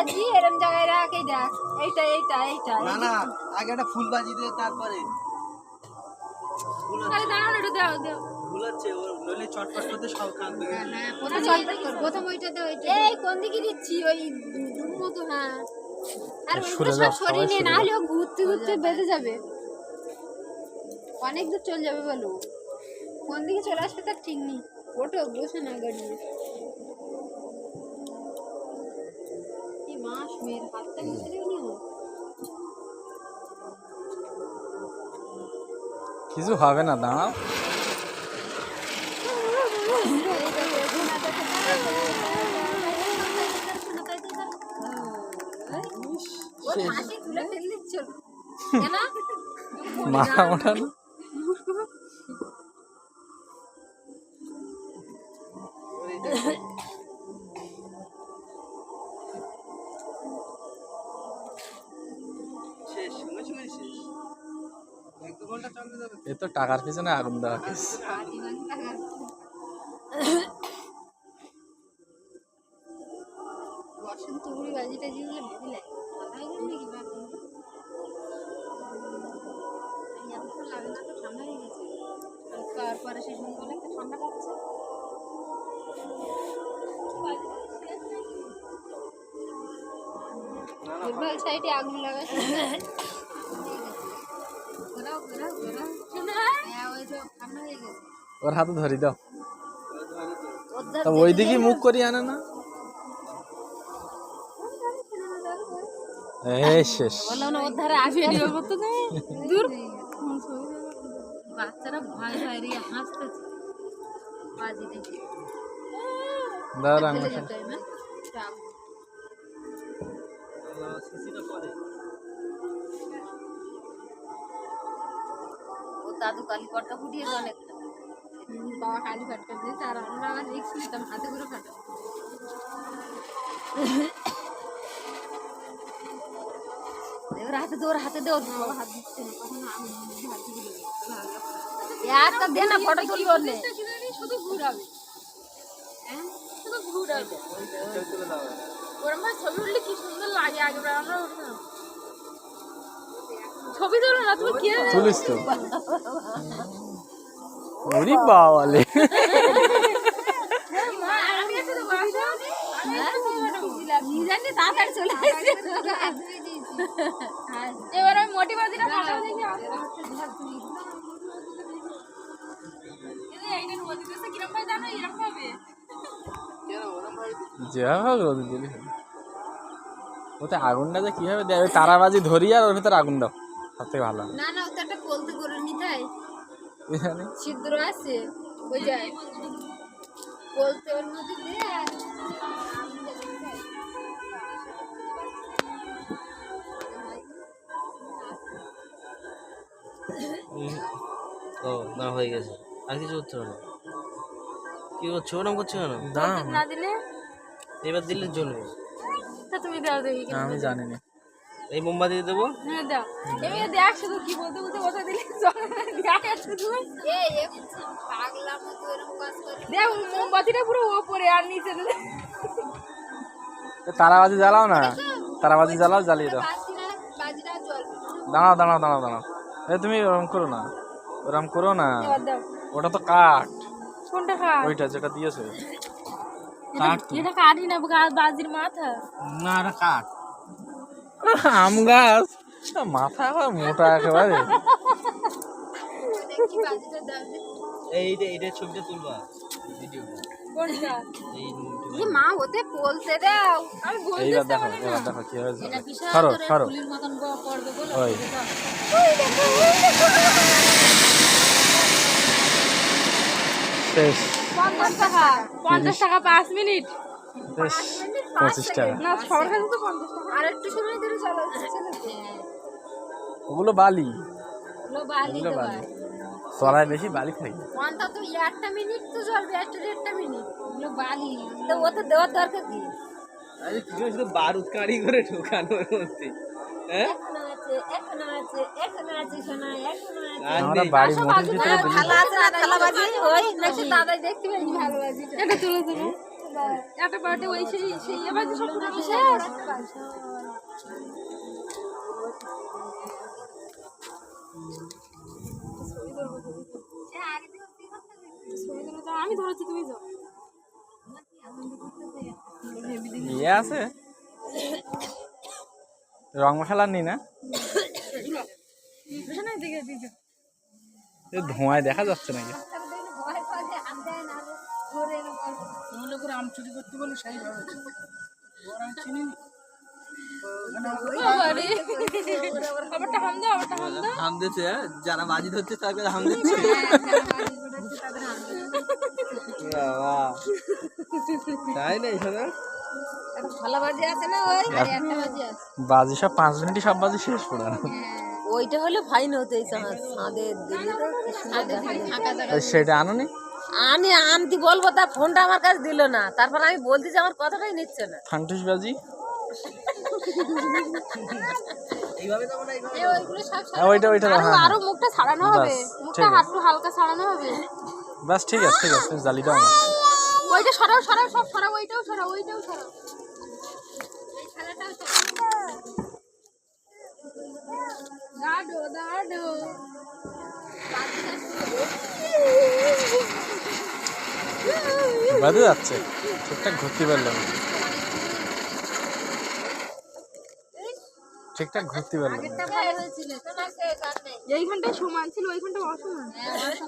বাজি এরকম জায়গায় রাখ, এই দেখ এইটা এইটা এইটা না না আগে একটা ফুল বাজি দিয়ে তারপরে আরে দাঁড়াও একটু দাও দাও ফুল আছে ও নইলে চটপট করতে সব কান থেকে হ্যাঁ প্রথম ওইটা দাও ওইটা এই কোন দিকে দিচ্ছি ওই দুম মতো হ্যাঁ আর ওইগুলো সব সরিয়ে নিয়ে না হলে ও ঘুরতে ঘুরতে বেঁধে যাবে অনেক দূর চলে যাবে বলো কোন দিকে চলে আসবে তার ঠিক নেই ওটো বসে না গাড়ি কি মাস মেয়ের হাতটা মুছে দিওনি কিছু হবে না দাঁড়াও মাথা ওঠানো শেষ সঙ্গে সঙ্গে শেষ এক দু ঘন্টা চলতে যাবে এ তো টাকার পিছনে আগুন দেওয়া কেস বসন্ত বুড়ি বাজিটা দিয়ে দিলে ঠান্ডা হয়ে গেছে নাকি এত লাগে না তো ঠান্ডা হয়ে গেছে তারপরে সেই সন্ধ্যাবেলা একটা ঠান্ডা লাগছে দুর্বল সাইডে আগুন লাগাচ্ছে ঘোরাও ঘোরাও ঘোরাও হ্যাঁ ওই তো ঠান্ডা হয়ে গেছে ওর হাতে ধরি দাও তা ওই দিকেই মুখ করি আনে না এই শেষ বললাম না ওর ধারে আসবে ভিডিও করতে দূর বাচ্চারা ভয় ভয় রে হাসতেছে বাজি দেখে দাও রান্না সিসিটা পরে ও দাদু কালি পটকা ফুটিয়েছে অনেকটা বাবা কালি ফাটকা দিয়েছে আর আমরা আবার রিক্স নিতাম হাতে করে ফাটা এবার হাতে দে ওর বাবা হাত দিচ্ছে না কখনো আমি হাত দিয়ে একটা দে না ফটো তুলি বললে শুধু ঘুরাবে হ্যাঁ শুধু ঘুরাবে তুলে দাও ওর মা ছবি উঠলে কি সুন্দর লাগে আগে আমরা উঠলাম ছবি তোলো না তুমি কে তুলিস তো ওরে বাবালে মা আমি একটা তো বাসা আমি জানি তাড়াতাড়ি চলে আসছে এবার আমি মোটি বাজিটা ফটো দেখি এইটা নদী দেশে কিরকম ভাবে জানো এরকম ভাবে যা হোক রোদ দিলি ওতে আগুনটা যে কিভাবে দেয় ওই তারাবাজি ধরি আর ওর ভিতরে আগুন দাও সব থেকে ভালো না না ওটা একটা কলতে করে নিতে হয় জানি ছিদ্র আছে ওই যায় কলতে ওর মধ্যে দিয়ে ও না হয়ে গেছে আর কিছু করতে হবে না কি করছো ওরম করছো কেন দাও না দিলে এবার দিলে জ্বলবে তা তুমি দাও দেখি আমি জানি না এই মোমবাতি দেবো হ্যাঁ দাও এমনি দেখ শুধু কি বলতে বলতে ওটা দিলে দেখ শুধু এই পাগলা মতো এরকম কাজ করে দেখ মোমবাতিটা পুরো উপরে আর নিচে দিলে তারাবাজি জ্বালাও না তারাবাজি জ্বালাও জ্বালিয়ে দাও বাজিটা জ্বলবে দাঁড়াও দাঁড়াও দাঁড়াও দাঁড়াও এই তুমি ওরম করো না ওরম করো না দাও ওটা তো কাঠ কোনটা খা ওইটা যেটা দিয়েছো কাঠ তো এটা কাটি না বাজির মাথা না এটা কাঠ আম গাছ মাথা আবার মোটা একেবারে দেখি বাজিটা দাও এইটা ছবিটা তুলবা ভিডিও কোনটা এই এই মা ওতে বলতে দাও আমি বলতে এইবার দেখো কি হয়েছে এটা বিশাল সরো করে সরো ফুলের মতন পড়বে বলে ওই শেষ 50 টাকা 50 টাকা 5 মিনিট বেশ 25 টাকা না সরকার তো 50 টাকা আর একটু সময় ধরে চালাচ্ছে ওগুলো বালি লো বালি ওগুলো তো বালি তলায় বেশি বালি খাই কোনটা তো 1 মিনিট তো চলবে 1 মিনিট লো বালি তো ওতে দেওয়ার দরকার কি আরে কিছু শুধু বারুদ কাঁড়ি করে ঢোকানোর মধ্যে হ্যাঁ এখনো আছে শোনা এখনো আছে আমরা বাড়ির মধ্যে ভিতরে দিলি ভালো আছে না থালা বাজি ওই নাকি দাদাই দেখতে পাই ভালো বাজি এটা তুলে একটা পার্টে ওই সেই এবার যে সব পুরো শেষ আমি ধরেছি তুমি যাও ইয়ে আছে রং মশলা নি না এ ধোঁয়ায় দেখা যাচ্ছে নাকি আম চুরি করতে বলে সেই ভাবে চিনি আবারটা হাম দাও হাম দিচ্ছে যারা বাজি ধরছে তাদের হাম দিচ্ছে বাবা তাই না এখানে ভালো বাজি আছে না ওই আর একটা বাজি আছে বাজি সব 5 মিনিটই সব বাজি শেষ পুরো ওইটা হলে ফাইন হতো এই ছাদের দিলে তো কি সুন্দর ফাঁকা জায়গা সেটা আনোনি আমি আনতে বলবো তা ফোনটা আমার কাছে দিল না তারপর আমি বলছি যে আমার কথাটাই নিচ্ছে না ফান্টুস বাজি এইভাবে যাবো না এইভাবে ওইগুলো সব ওইটা আরো মুখটা ছাড়ানো হবে মুখটা হাতটা হালকা ছাড়ানো হবে বাস ঠিক আছে তুমি জালি দাও না ওইটা সরাও সব সরাও ওইটাও সরাও এই খেলাটাও দাঁড়ো বাজে যাচ্ছে ঠিকঠাক ঘুরতে পারলাম ঠিকঠাক ঘুরতে পারলাম এইখানটায় সমান ছিল ওইখানটা অসমান